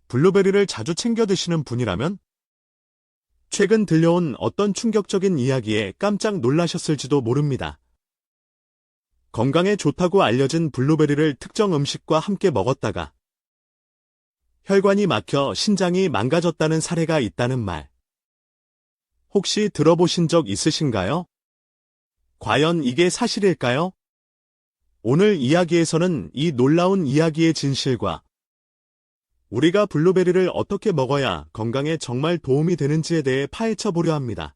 블루베리를 자주 챙겨 드시는 분이라면 최근 들려온 어떤 충격적인 이야기에 깜짝 놀라셨을지도 모릅니다. 건강에 좋다고 알려진 블루베리를 특정 음식과 함께 먹었다가 혈관이 막혀 신장이 망가졌다는 사례가 있다는 말. 혹시 들어보신 적 있으신가요? 과연 이게 사실일까요? 오늘 이야기에서는 이 놀라운 이야기의 진실과 우리가 블루베리를 어떻게 먹어야 건강에 정말 도움이 되는지에 대해 파헤쳐 보려 합니다.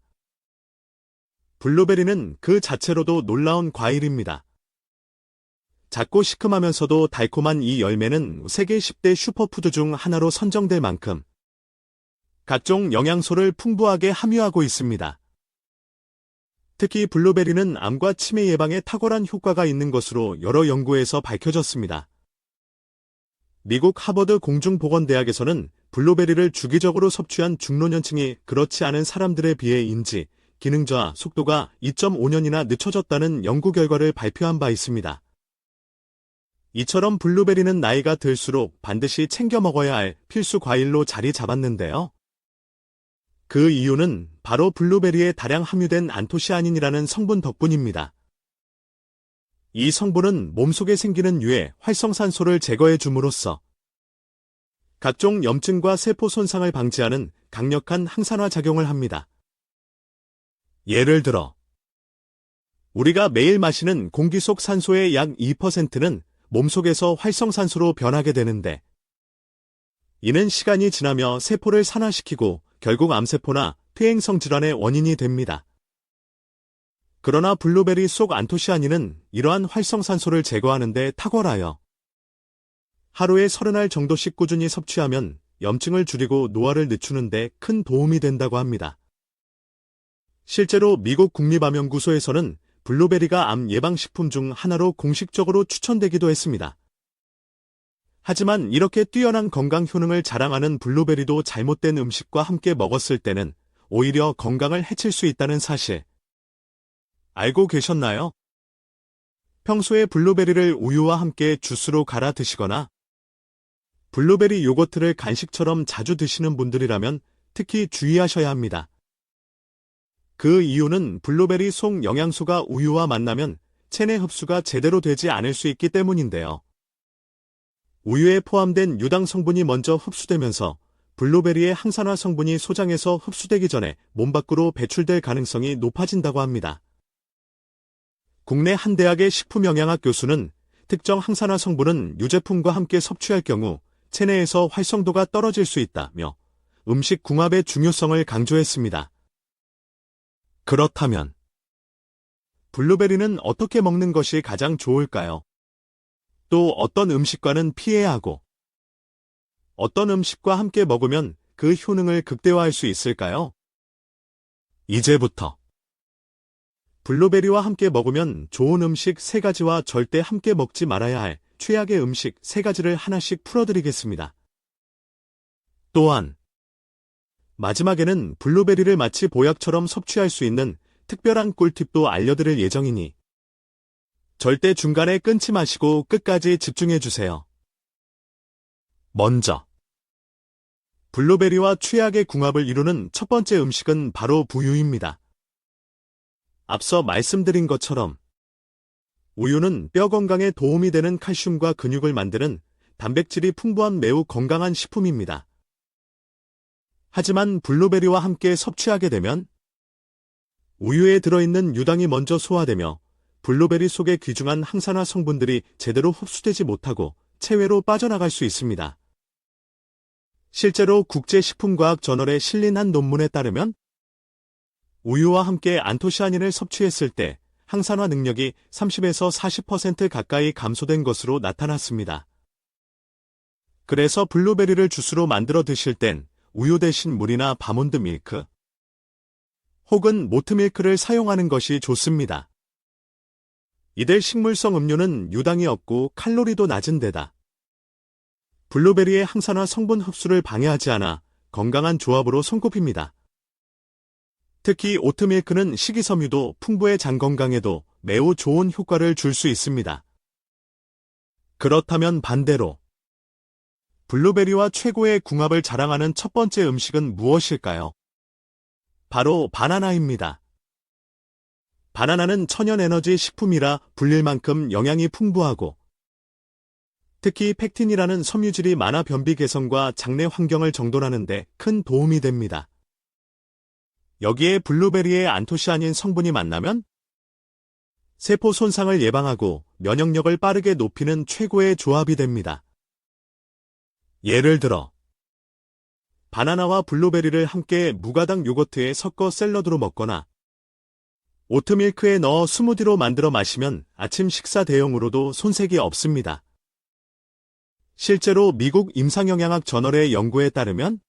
블루베리는 그 자체로도 놀라운 과일입니다. 작고 시큼하면서도 달콤한 이 열매는 세계 10대 슈퍼푸드 중 하나로 선정될 만큼 각종 영양소를 풍부하게 함유하고 있습니다. 특히 블루베리는 암과 치매 예방에 탁월한 효과가 있는 것으로 여러 연구에서 밝혀졌습니다. 미국 하버드 공중보건대학에서는 블루베리를 주기적으로 섭취한 중노년층이 그렇지 않은 사람들에 비해 인지, 기능 저하 속도가 2.5년이나 늦춰졌다는 연구 결과를 발표한 바 있습니다. 이처럼 블루베리는 나이가 들수록 반드시 챙겨 먹어야 할 필수 과일로 자리 잡았는데요. 그 이유는 바로 블루베리에 다량 함유된 안토시아닌이라는 성분 덕분입니다. 이 성분은 몸속에 생기는 유해 활성산소를 제거해 줌으로써 각종 염증과 세포 손상을 방지하는 강력한 항산화 작용을 합니다. 예를 들어 우리가 매일 마시는 공기 속 산소의 약 2%는 몸속에서 활성산소로 변하게 되는데 이는 시간이 지나며 세포를 산화시키고 결국 암세포나 퇴행성 질환의 원인이 됩니다. 그러나 블루베리 속 안토시아닌은 이러한 활성산소를 제거하는 데 탁월하여 하루에 30알 정도씩 꾸준히 섭취하면 염증을 줄이고 노화를 늦추는 데 큰 도움이 된다고 합니다. 실제로 미국 국립암연구소에서는 블루베리가 암 예방식품 중 하나로 공식적으로 추천되기도 했습니다. 하지만 이렇게 뛰어난 건강 효능을 자랑하는 블루베리도 잘못된 음식과 함께 먹었을 때는 오히려 건강을 해칠 수 있다는 사실 알고 계셨나요? 평소에 블루베리를 우유와 함께 주스로 갈아 드시거나 블루베리 요거트를 간식처럼 자주 드시는 분들이라면 특히 주의하셔야 합니다. 그 이유는 블루베리 속 영양소가 우유와 만나면 체내 흡수가 제대로 되지 않을 수 있기 때문인데요. 우유에 포함된 유당 성분이 먼저 흡수되면서 블루베리의 항산화 성분이 소장에서 흡수되기 전에 몸 밖으로 배출될 가능성이 높아진다고 합니다. 국내 한 대학의 식품영양학 교수는 특정 항산화 성분은 유제품과 함께 섭취할 경우 체내에서 활성도가 떨어질 수 있다며 음식 궁합의 중요성을 강조했습니다. 그렇다면 블루베리는 어떻게 먹는 것이 가장 좋을까요? 또 어떤 음식과는 피해야 하고 어떤 음식과 함께 먹으면 그 효능을 극대화할 수 있을까요? 이제부터 블루베리와 함께 먹으면 좋은 음식 3가지와 절대 함께 먹지 말아야 할 최악의 음식 3가지를 하나씩 풀어드리겠습니다. 또한 마지막에는 블루베리를 마치 보약처럼 섭취할 수 있는 특별한 꿀팁도 알려드릴 예정이니 절대 중간에 끊지 마시고 끝까지 집중해주세요. 먼저 블루베리와 최악의 궁합을 이루는 첫 번째 음식은 바로 부유입니다. 앞서 말씀드린 것처럼 우유는 뼈 건강에 도움이 되는 칼슘과 근육을 만드는 단백질이 풍부한 매우 건강한 식품입니다. 하지만 블루베리와 함께 섭취하게 되면 우유에 들어있는 유당이 먼저 소화되며 블루베리 속의 귀중한 항산화 성분들이 제대로 흡수되지 못하고 체외로 빠져나갈 수 있습니다. 실제로 국제식품과학저널에 실린 한 논문에 따르면 우유와 함께 안토시아닌을 섭취했을 때 항산화 능력이 30에서 40% 가까이 감소된 것으로 나타났습니다. 그래서 블루베리를 주스로 만들어 드실 땐 우유 대신 물이나 바몬드 밀크 혹은 모트밀크를 사용하는 것이 좋습니다. 이들 식물성 음료는 유당이 없고 칼로리도 낮은 데다 블루베리의 항산화 성분 흡수를 방해하지 않아 건강한 조합으로 손꼽힙니다. 특히 오트밀크는 식이섬유도 풍부해 장 건강에도 매우 좋은 효과를 줄 수 있습니다. 그렇다면 반대로 블루베리와 최고의 궁합을 자랑하는 첫 번째 음식은 무엇일까요? 바로 바나나입니다. 바나나는 천연에너지 식품이라 불릴 만큼 영양이 풍부하고 특히 펙틴이라는 섬유질이 많아 변비 개선과 장내 환경을 정돈하는 데 큰 도움이 됩니다. 여기에 블루베리의 안토시아닌 성분이 만나면 세포 손상을 예방하고 면역력을 빠르게 높이는 최고의 조합이 됩니다. 예를 들어 바나나와 블루베리를 함께 무가당 요거트에 섞어 샐러드로 먹거나 오트밀크에 넣어 스무디로 만들어 마시면 아침 식사 대용으로도 손색이 없습니다. 실제로 미국 임상영양학 저널의 연구에 따르면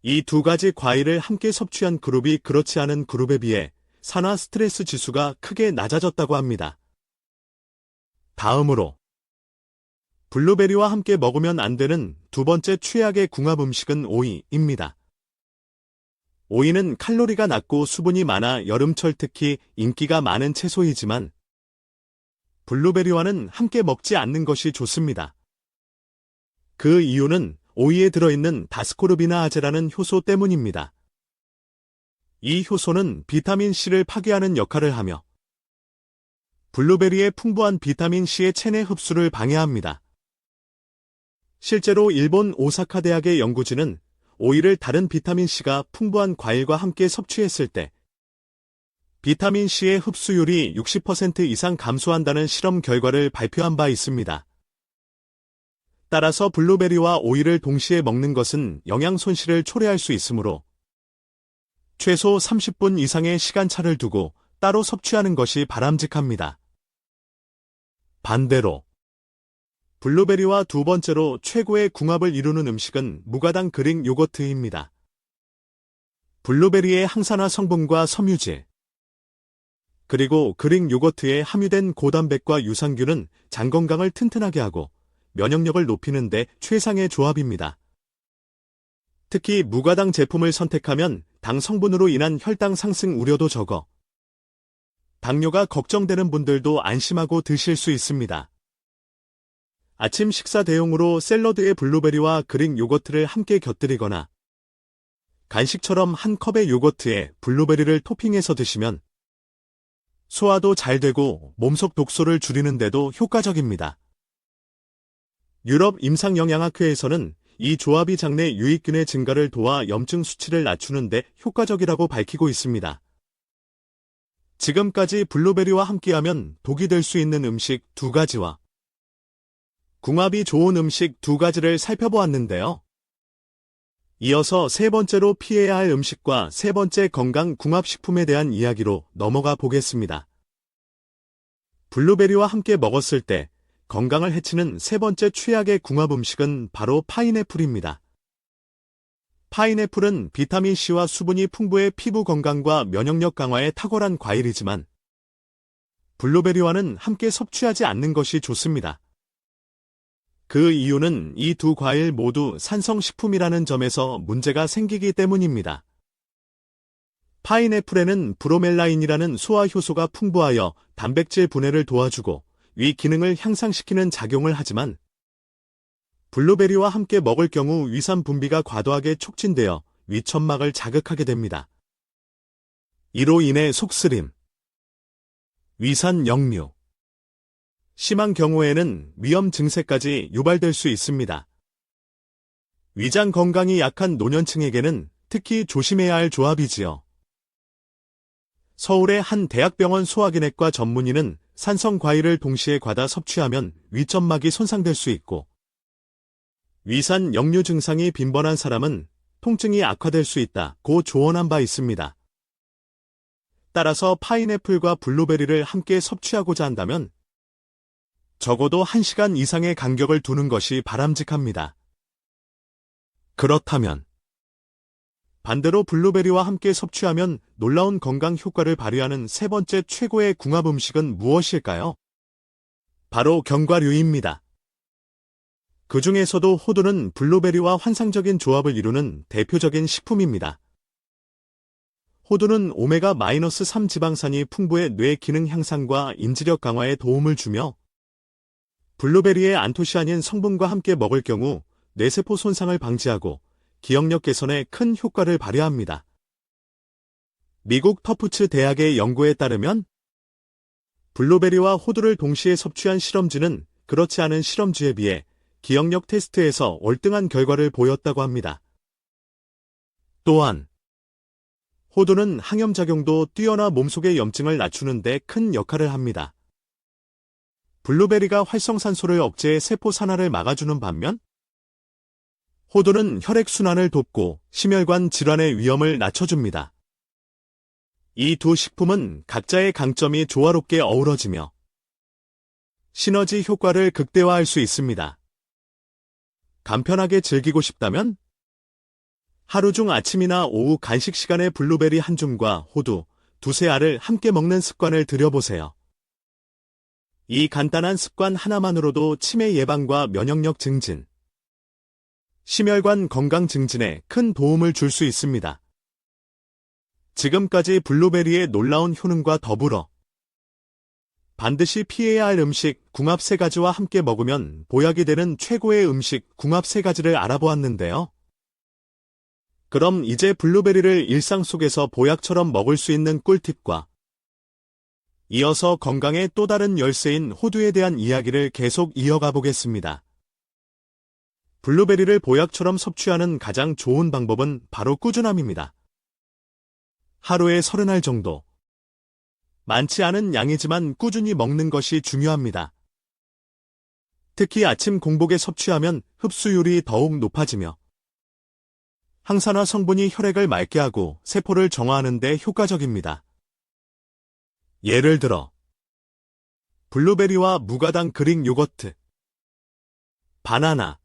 이 두 가지 과일을 함께 섭취한 그룹이 그렇지 않은 그룹에 비해 산화 스트레스 지수가 크게 낮아졌다고 합니다. 다음으로 블루베리와 함께 먹으면 안 되는 두 번째 최악의 궁합 음식은 오이입니다. 오이는 칼로리가 낮고 수분이 많아 여름철 특히 인기가 많은 채소이지만 블루베리와는 함께 먹지 않는 것이 좋습니다. 그 이유는 오이에 들어있는 다스코르비나아제라는 효소 때문입니다. 이 효소는 비타민C를 파괴하는 역할을 하며 블루베리의 풍부한 비타민C의 체내 흡수를 방해합니다. 실제로 일본 오사카 대학의 연구진은 오이를 다른 비타민C가 풍부한 과일과 함께 섭취했을 때 비타민C의 흡수율이 60% 이상 감소한다는 실험 결과를 발표한 바 있습니다. 따라서 블루베리와 오이를 동시에 먹는 것은 영양 손실을 초래할 수 있으므로 최소 30분 이상의 시간차를 두고 따로 섭취하는 것이 바람직합니다. 반대로 블루베리와 두 번째로 최고의 궁합을 이루는 음식은 무가당 그릭 요거트입니다. 블루베리의 항산화 성분과 섬유질, 그리고 그릭 요거트에 함유된 고단백과 유산균은 장 건강을 튼튼하게 하고 면역력을 높이는 데 최상의 조합입니다. 특히 무가당 제품을 선택하면 당 성분으로 인한 혈당 상승 우려도 적어 당뇨가 걱정되는 분들도 안심하고 드실 수 있습니다. 아침 식사 대용으로 샐러드에 블루베리와 그릭 요거트를 함께 곁들이거나 간식처럼 한 컵의 요거트에 블루베리를 토핑해서 드시면 소화도 잘 되고 몸속 독소를 줄이는 데도 효과적입니다. 유럽 임상영양학회에서는 이 조합이 장내 유익균의 증가를 도와 염증 수치를 낮추는 데 효과적이라고 밝히고 있습니다. 지금까지 블루베리와 함께하면 독이 될 수 있는 음식 두 가지와 궁합이 좋은 음식 두 가지를 살펴보았는데요. 이어서 세 번째로 피해야 할 음식과 세 번째 건강 궁합식품에 대한 이야기로 넘어가 보겠습니다. 블루베리와 함께 먹었을 때 건강을 해치는 세 번째 최악의 궁합 음식은 바로 파인애플입니다. 파인애플은 비타민C와 수분이 풍부해 피부 건강과 면역력 강화에 탁월한 과일이지만 블루베리와는 함께 섭취하지 않는 것이 좋습니다. 그 이유는 이 두 과일 모두 산성식품이라는 점에서 문제가 생기기 때문입니다. 파인애플에는 브로멜라인이라는 소화효소가 풍부하여 단백질 분해를 도와주고 위 기능을 향상시키는 작용을 하지만 블루베리와 함께 먹을 경우 위산 분비가 과도하게 촉진되어 위천막을 자극하게 됩니다. 이로 인해 속쓰림, 위산 역류, 심한 경우에는 위염 증세까지 유발될 수 있습니다. 위장 건강이 약한 노년층에게는 특히 조심해야 할 조합이지요. 서울의 한 대학병원 소화기내과 전문의는 산성 과일을 동시에 과다 섭취하면 위점막이 손상될 수 있고 위산 역류 증상이 빈번한 사람은 통증이 악화될 수 있다고 조언한 바 있습니다. 따라서 파인애플과 블루베리를 함께 섭취하고자 한다면 적어도 1시간 이상의 간격을 두는 것이 바람직합니다. 그렇다면 반대로 블루베리와 함께 섭취하면 놀라운 건강 효과를 발휘하는 세 번째 최고의 궁합 음식은 무엇일까요? 바로 견과류입니다. 그 중에서도 호두는 블루베리와 환상적인 조합을 이루는 대표적인 식품입니다. 호두는 오메가-3 지방산이 풍부해 뇌 기능 향상과 인지력 강화에 도움을 주며 블루베리의 안토시아닌 성분과 함께 먹을 경우 뇌세포 손상을 방지하고 기억력 개선에 큰 효과를 발휘합니다. 미국 터프츠 대학의 연구에 따르면 블루베리와 호두를 동시에 섭취한 실험쥐는 그렇지 않은 실험쥐에 비해 기억력 테스트에서 월등한 결과를 보였다고 합니다. 또한 호두는 항염작용도 뛰어나 몸속의 염증을 낮추는 데 큰 역할을 합니다. 블루베리가 활성산소를 억제해 세포 산화를 막아주는 반면 호두는 혈액순환을 돕고 심혈관 질환의 위험을 낮춰줍니다. 이 두 식품은 각자의 강점이 조화롭게 어우러지며 시너지 효과를 극대화할 수 있습니다. 간편하게 즐기고 싶다면 하루 중 아침이나 오후 간식 시간에 블루베리 한 줌과 호두, 두세 알을 함께 먹는 습관을 들여보세요. 이 간단한 습관 하나만으로도 치매 예방과 면역력 증진, 심혈관 건강 증진에 큰 도움을 줄 수 있습니다. 지금까지 블루베리의 놀라운 효능과 더불어 반드시 피해야 할 음식 궁합 3가지와 함께 먹으면 보약이 되는 최고의 음식 궁합 3가지를 알아보았는데요. 그럼 이제 블루베리를 일상 속에서 보약처럼 먹을 수 있는 꿀팁과 이어서 건강의 또 다른 열쇠인 호두에 대한 이야기를 계속 이어가 보겠습니다. 블루베리를 보약처럼 섭취하는 가장 좋은 방법은 바로 꾸준함입니다. 하루에 30알 정도. 많지 않은 양이지만 꾸준히 먹는 것이 중요합니다. 특히 아침 공복에 섭취하면 흡수율이 더욱 높아지며 항산화 성분이 혈액을 맑게 하고 세포를 정화하는 데 효과적입니다. 예를 들어 블루베리와 무가당 그릭 요거트, 바나나,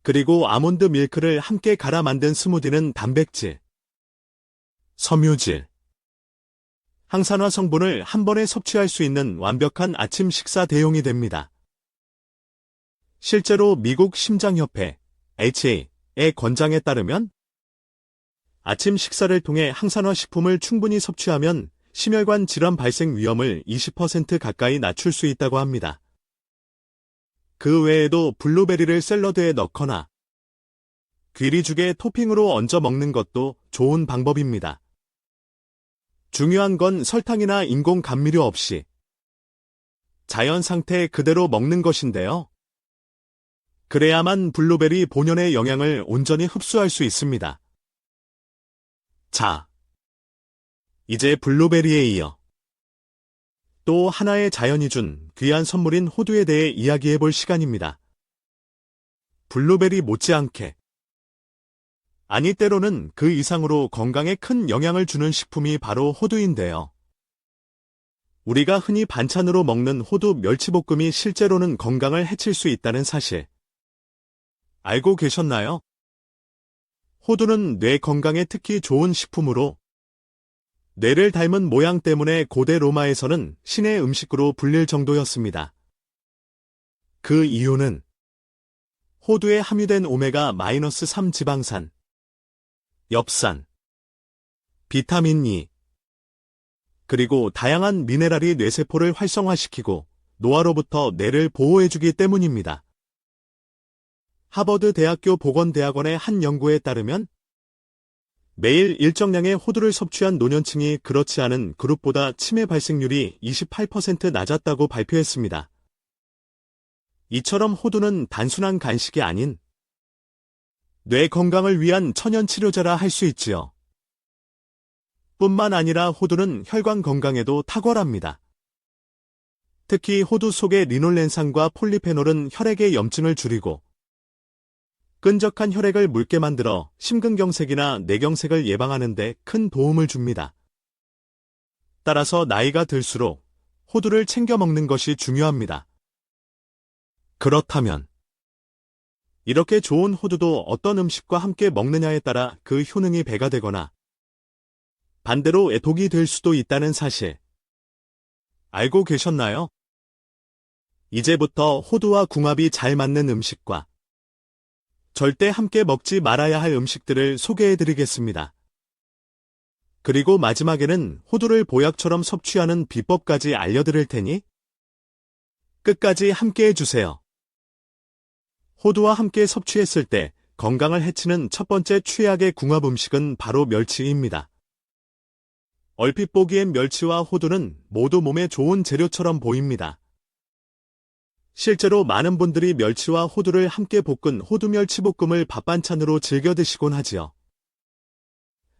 그리고 아몬드 밀크를 함께 갈아 만든 스무디는 단백질, 섬유질, 항산화 성분을 한 번에 섭취할 수 있는 완벽한 아침 식사 대용이 됩니다. 실제로 미국 심장협회 HA의 권장에 따르면 아침 식사를 통해 항산화 식품을 충분히 섭취하면 심혈관 질환 발생 위험을 20% 가까이 낮출 수 있다고 합니다. 그 외에도 블루베리를 샐러드에 넣거나 귀리죽에 토핑으로 얹어 먹는 것도 좋은 방법입니다. 중요한 건 설탕이나 인공 감미료 없이 자연 상태 그대로 먹는 것인데요. 그래야만 블루베리 본연의 영양을 온전히 흡수할 수 있습니다. 자, 이제 블루베리에 이어 또 하나의 자연이 준 귀한 선물인 호두에 대해 이야기해볼 시간입니다. 블루베리 못지않게, 아니 때로는 그 이상으로 건강에 큰 영향을 주는 식품이 바로 호두인데요. 우리가 흔히 반찬으로 먹는 호두 멸치볶음이 실제로는 건강을 해칠 수 있다는 사실 알고 계셨나요? 호두는 뇌 건강에 특히 좋은 식품으로 뇌를 닮은 모양 때문에 고대 로마에서는 신의 음식으로 불릴 정도였습니다. 그 이유는 호두에 함유된 오메가-3 지방산, 엽산, 비타민 E, 그리고 다양한 미네랄이 뇌세포를 활성화시키고 노화로부터 뇌를 보호해주기 때문입니다. 하버드 대학교 보건대학원의 한 연구에 따르면 매일 일정량의 호두를 섭취한 노년층이 그렇지 않은 그룹보다 치매 발생률이 28% 낮았다고 발표했습니다. 이처럼 호두는 단순한 간식이 아닌 뇌 건강을 위한 천연 치료제라 할 수 있지요. 뿐만 아니라 호두는 혈관 건강에도 탁월합니다. 특히 호두 속의 리놀렌산과 폴리페놀은 혈액의 염증을 줄이고 끈적한 혈액을 묽게 만들어 심근경색이나 뇌경색을 예방하는 데 큰 도움을 줍니다. 따라서 나이가 들수록 호두를 챙겨 먹는 것이 중요합니다. 그렇다면 이렇게 좋은 호두도 어떤 음식과 함께 먹느냐에 따라 그 효능이 배가 되거나 반대로 독이 될 수도 있다는 사실 알고 계셨나요? 이제부터 호두와 궁합이 잘 맞는 음식과 절대 함께 먹지 말아야 할 음식들을 소개해드리겠습니다. 그리고 마지막에는 호두를 보약처럼 섭취하는 비법까지 알려드릴 테니 끝까지 함께 해주세요. 호두와 함께 섭취했을 때 건강을 해치는 첫 번째 최악의 궁합 음식은 바로 멸치입니다. 얼핏 보기엔 멸치와 호두는 모두 몸에 좋은 재료처럼 보입니다. 실제로 많은 분들이 멸치와 호두를 함께 볶은 호두멸치볶음을 밥반찬으로 즐겨 드시곤 하지요.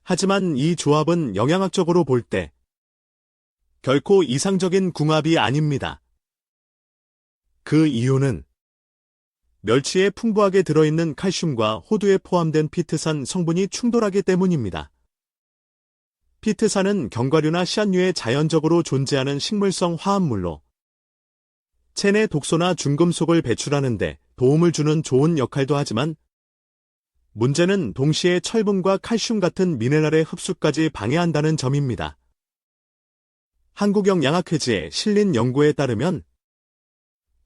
하지만 이 조합은 영양학적으로 볼 때 결코 이상적인 궁합이 아닙니다. 그 이유는 멸치에 풍부하게 들어있는 칼슘과 호두에 포함된 피트산 성분이 충돌하기 때문입니다. 피트산은 견과류나 씨앗류에 자연적으로 존재하는 식물성 화합물로 체내 독소나 중금속을 배출하는 데 도움을 주는 좋은 역할도 하지만 문제는 동시에 철분과 칼슘 같은 미네랄의 흡수까지 방해한다는 점입니다. 한국영양학회지에 실린 연구에 따르면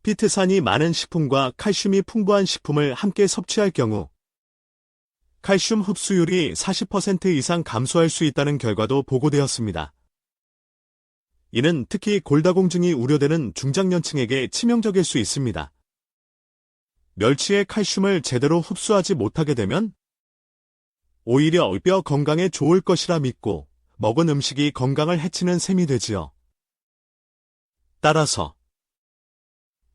피트산이 많은 식품과 칼슘이 풍부한 식품을 함께 섭취할 경우 칼슘 흡수율이 40% 이상 감소할 수 있다는 결과도 보고되었습니다. 이는 특히 골다공증이 우려되는 중장년층에게 치명적일 수 있습니다. 멸치의 칼슘을 제대로 흡수하지 못하게 되면 오히려 뼈 건강에 좋을 것이라 믿고 먹은 음식이 건강을 해치는 셈이 되지요. 따라서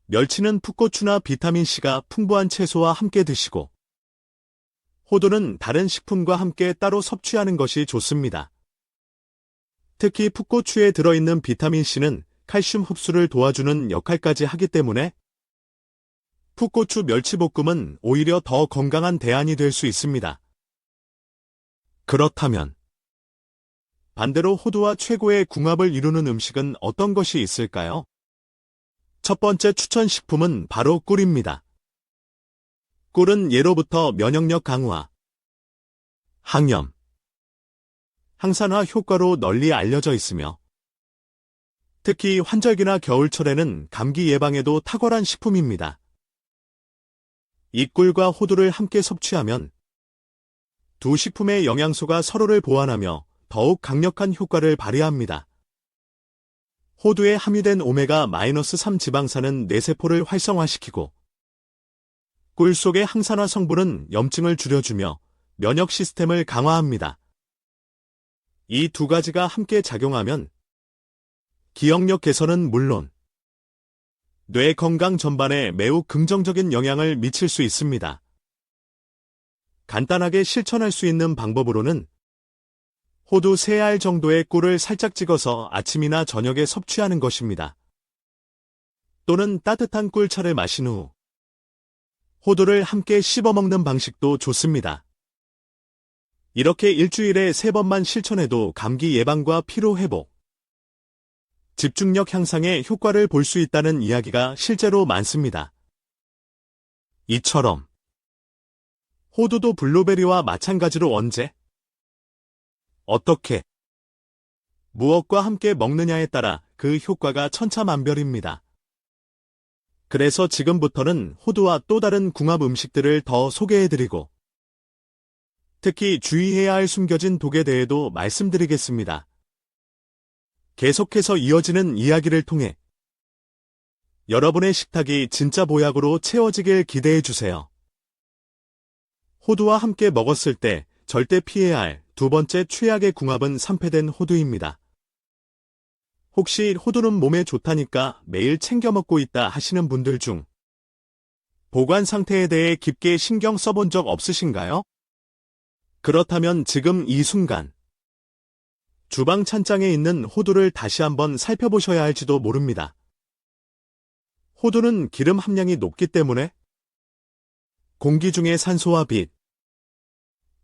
멸치는 풋고추나 비타민C가 풍부한 채소와 함께 드시고 호두는 다른 식품과 함께 따로 섭취하는 것이 좋습니다. 특히 풋고추에 들어있는 비타민C는 칼슘 흡수를 도와주는 역할까지 하기 때문에 풋고추 멸치볶음은 오히려 더 건강한 대안이 될 수 있습니다. 그렇다면 반대로 호두와 최고의 궁합을 이루는 음식은 어떤 것이 있을까요? 첫 번째 추천 식품은 바로 꿀입니다. 꿀은 예로부터 면역력 강화, 항염, 항산화 효과로 널리 알려져 있으며 특히 환절기나 겨울철에는 감기 예방에도 탁월한 식품입니다. 이 꿀과 호두를 함께 섭취하면 두 식품의 영양소가 서로를 보완하며 더욱 강력한 효과를 발휘합니다. 호두에 함유된 오메가-3 지방산은 뇌세포를 활성화시키고 꿀 속의 항산화 성분은 염증을 줄여주며 면역 시스템을 강화합니다. 이 두 가지가 함께 작용하면 기억력 개선은 물론 뇌 건강 전반에 매우 긍정적인 영향을 미칠 수 있습니다. 간단하게 실천할 수 있는 방법으로는 호두 3알 정도의 꿀을 살짝 찍어서 아침이나 저녁에 섭취하는 것입니다. 또는 따뜻한 꿀차를 마신 후 호두를 함께 씹어 먹는 방식도 좋습니다. 이렇게 일주일에 3번만 실천해도 감기 예방과 피로 회복, 집중력 향상에 효과를 볼 수 있다는 이야기가 실제로 많습니다. 이처럼 호두도 블루베리와 마찬가지로 언제, 어떻게, 무엇과 함께 먹느냐에 따라 그 효과가 천차만별입니다. 그래서 지금부터는 호두와 또 다른 궁합 음식들을 더 소개해드리고 특히 주의해야 할 숨겨진 독에 대해도 말씀드리겠습니다. 계속해서 이어지는 이야기를 통해 여러분의 식탁이 진짜 보약으로 채워지길 기대해주세요. 호두와 함께 먹었을 때 절대 피해야 할 두 번째 최악의 궁합은 산패된 호두입니다. 혹시 호두는 몸에 좋다니까 매일 챙겨 먹고 있다 하시는 분들 중 보관 상태에 대해 깊게 신경 써본 적 없으신가요? 그렇다면 지금 이 순간 주방 찬장에 있는 호두를 다시 한번 살펴보셔야 할지도 모릅니다. 호두는 기름 함량이 높기 때문에 공기 중에 산소와 빛,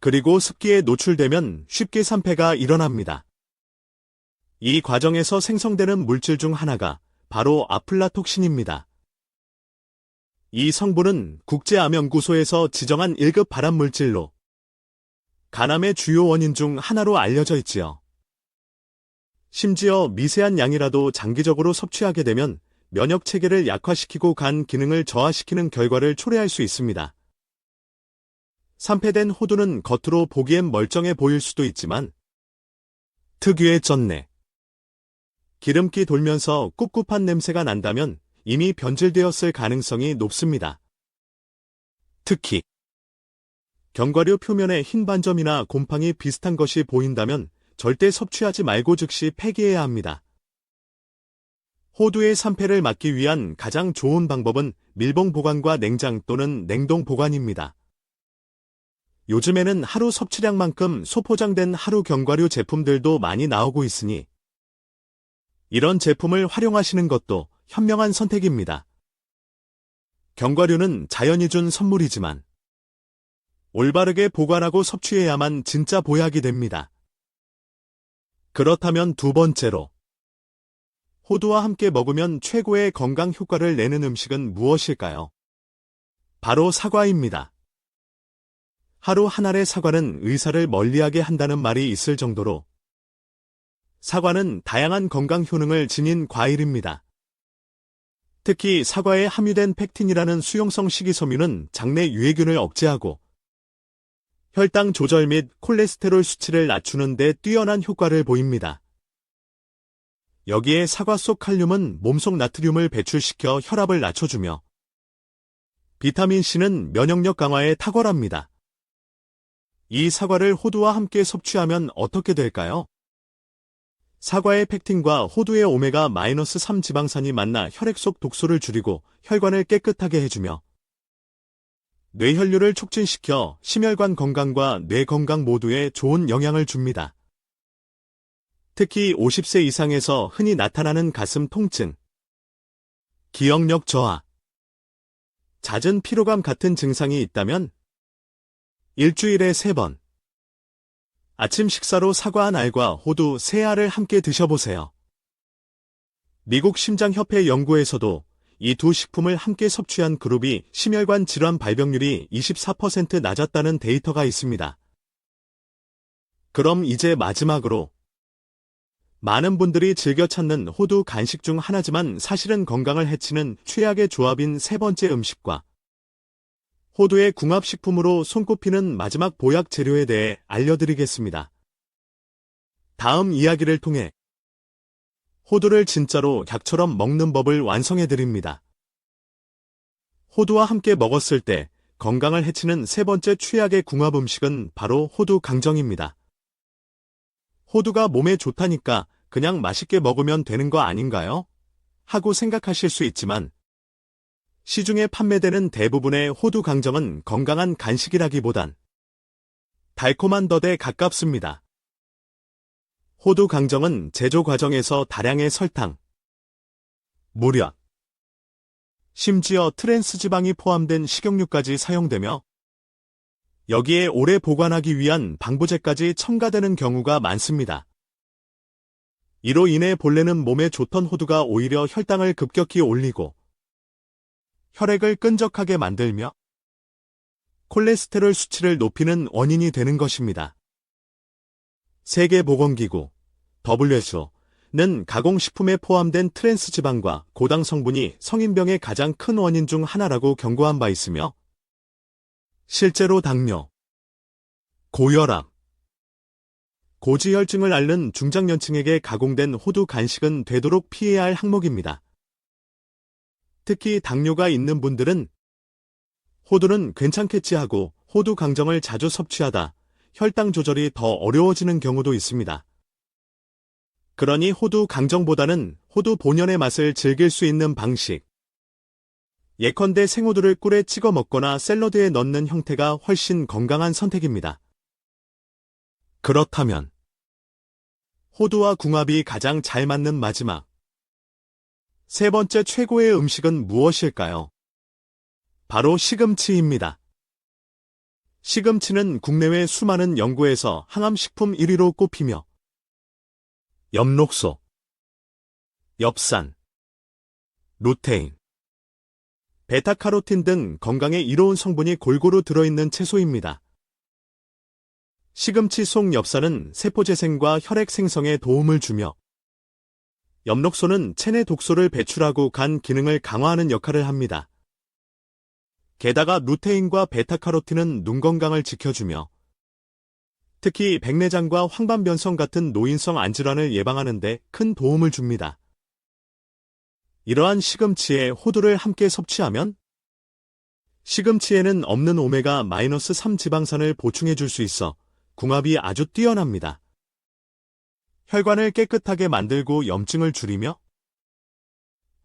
그리고 습기에 노출되면 쉽게 산패가 일어납니다. 이 과정에서 생성되는 물질 중 하나가 바로 아플라톡신입니다. 이 성분은 국제암연구소에서 지정한 1급 발암물질로 간암의 주요 원인 중 하나로 알려져 있지요. 심지어 미세한 양이라도 장기적으로 섭취하게 되면 면역 체계를 약화시키고 간 기능을 저하시키는 결과를 초래할 수 있습니다. 산패된 호두는 겉으로 보기엔 멀쩡해 보일 수도 있지만 특유의 쩐내, 기름기 돌면서 꿉꿉한 냄새가 난다면 이미 변질되었을 가능성이 높습니다. 특히 견과류 표면에 흰 반점이나 곰팡이 비슷한 것이 보인다면 절대 섭취하지 말고 즉시 폐기해야 합니다. 호두의 산패를 막기 위한 가장 좋은 방법은 밀봉 보관과 냉장 또는 냉동 보관입니다. 요즘에는 하루 섭취량만큼 소포장된 하루 견과류 제품들도 많이 나오고 있으니 이런 제품을 활용하시는 것도 현명한 선택입니다. 견과류는 자연이 준 선물이지만 올바르게 보관하고 섭취해야만 진짜 보약이 됩니다. 그렇다면 두 번째로, 호두와 함께 먹으면 최고의 건강 효과를 내는 음식은 무엇일까요? 바로 사과입니다. 하루 한 알의 사과는 의사를 멀리하게 한다는 말이 있을 정도로 사과는 다양한 건강 효능을 지닌 과일입니다. 특히 사과에 함유된 펙틴이라는 수용성 식이섬유는 장내 유해균을 억제하고 혈당 조절 및 콜레스테롤 수치를 낮추는 데 뛰어난 효과를 보입니다. 여기에 사과 속 칼륨은 몸속 나트륨을 배출시켜 혈압을 낮춰주며 비타민C는 면역력 강화에 탁월합니다. 이 사과를 호두와 함께 섭취하면 어떻게 될까요? 사과의 펙틴과 호두의 오메가-3 지방산이 만나 혈액 속 독소를 줄이고 혈관을 깨끗하게 해주며 뇌혈류를 촉진시켜 심혈관 건강과 뇌 건강 모두에 좋은 영향을 줍니다. 특히 50세 이상에서 흔히 나타나는 가슴 통증, 기억력 저하, 잦은 피로감 같은 증상이 있다면 일주일에 3번 아침 식사로 사과 한 알과 호두 3알을 함께 드셔보세요. 미국 심장협회 연구에서도 이 두 식품을 함께 섭취한 그룹이 심혈관 질환 발병률이 24% 낮았다는 데이터가 있습니다. 그럼 이제 마지막으로, 많은 분들이 즐겨 찾는 호두 간식 중 하나지만 사실은 건강을 해치는 최악의 조합인 세 번째 음식과 호두의 궁합식품으로 손꼽히는 마지막 보약 재료에 대해 알려드리겠습니다. 다음 이야기를 통해 호두를 진짜로 약처럼 먹는 법을 완성해드립니다. 호두와 함께 먹었을 때 건강을 해치는 세 번째 최악의 궁합 음식은 바로 호두 강정입니다. 호두가 몸에 좋다니까 그냥 맛있게 먹으면 되는 거 아닌가요? 하고 생각하실 수 있지만 시중에 판매되는 대부분의 호두 강정은 건강한 간식이라기보단 달콤한 덫에 가깝습니다. 호두 강정은 제조 과정에서 다량의 설탕, 무력, 심지어 트랜스 지방이 포함된 식용유까지 사용되며 여기에 오래 보관하기 위한 방부제까지 첨가되는 경우가 많습니다. 이로 인해 본래는 몸에 좋던 호두가 오히려 혈당을 급격히 올리고 혈액을 끈적하게 만들며 콜레스테롤 수치를 높이는 원인이 되는 것입니다. 세계보건기구 WHO는 가공식품에 포함된 트랜스 지방과 고당 성분이 성인병의 가장 큰 원인 중 하나라고 경고한 바 있으며 실제로 당뇨, 고혈압, 고지혈증을 앓는 중장년층에게 가공된 호두 간식은 되도록 피해야 할 항목입니다. 특히 당뇨가 있는 분들은 호두는 괜찮겠지 하고 호두 강정을 자주 섭취하다 혈당 조절이 더 어려워지는 경우도 있습니다. 그러니 호두 강정보다는 호두 본연의 맛을 즐길 수 있는 방식, 예컨대 생호두를 꿀에 찍어 먹거나 샐러드에 넣는 형태가 훨씬 건강한 선택입니다. 그렇다면 호두와 궁합이 가장 잘 맞는 마지막 세 번째 최고의 음식은 무엇일까요? 바로 시금치입니다. 시금치는 국내외 수많은 연구에서 항암식품 1위로 꼽히며 엽록소, 엽산, 루테인, 베타카로틴 등 건강에 이로운 성분이 골고루 들어있는 채소입니다. 시금치 속 엽산은 세포재생과 혈액 생성에 도움을 주며 엽록소는 체내 독소를 배출하고 간 기능을 강화하는 역할을 합니다. 게다가 루테인과 베타카로틴은 눈 건강을 지켜주며 특히 백내장과 황반변성 같은 노인성 안질환을 예방하는 데 큰 도움을 줍니다. 이러한 시금치에 호두를 함께 섭취하면 시금치에는 없는 오메가-3 지방산을 보충해 줄 수 있어 궁합이 아주 뛰어납니다. 혈관을 깨끗하게 만들고 염증을 줄이며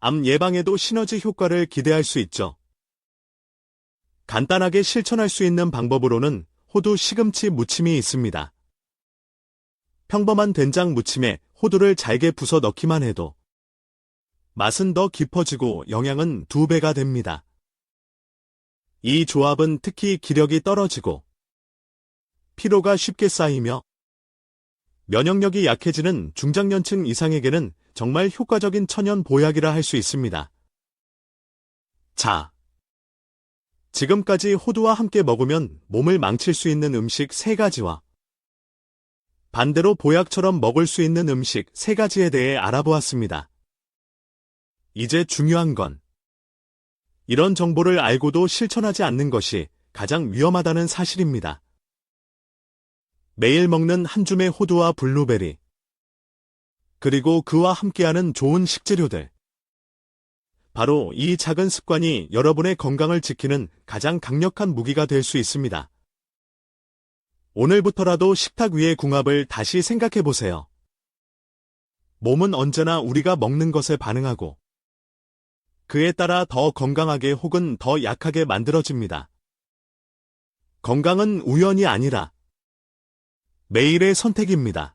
암 예방에도 시너지 효과를 기대할 수 있죠. 간단하게 실천할 수 있는 방법으로는 호두 시금치 무침이 있습니다. 평범한 된장 무침에 호두를 잘게 부숴 넣기만 해도 맛은 더 깊어지고 영양은 2배가 됩니다. 이 조합은 특히 기력이 떨어지고 피로가 쉽게 쌓이며 면역력이 약해지는 중장년층 이상에게는 정말 효과적인 천연 보약이라 할 수 있습니다. 자, 지금까지 호두와 함께 먹으면 몸을 망칠 수 있는 음식 3가지와 반대로 보약처럼 먹을 수 있는 음식 3가지에 대해 알아보았습니다. 이제 중요한 건 이런 정보를 알고도 실천하지 않는 것이 가장 위험하다는 사실입니다. 매일 먹는 한 줌의 호두와 블루베리, 그리고 그와 함께하는 좋은 식재료들. 바로 이 작은 습관이 여러분의 건강을 지키는 가장 강력한 무기가 될 수 있습니다. 오늘부터라도 식탁 위의 궁합을 다시 생각해 보세요. 몸은 언제나 우리가 먹는 것에 반응하고 그에 따라 더 건강하게 혹은 더 약하게 만들어집니다. 건강은 우연이 아니라 매일의 선택입니다.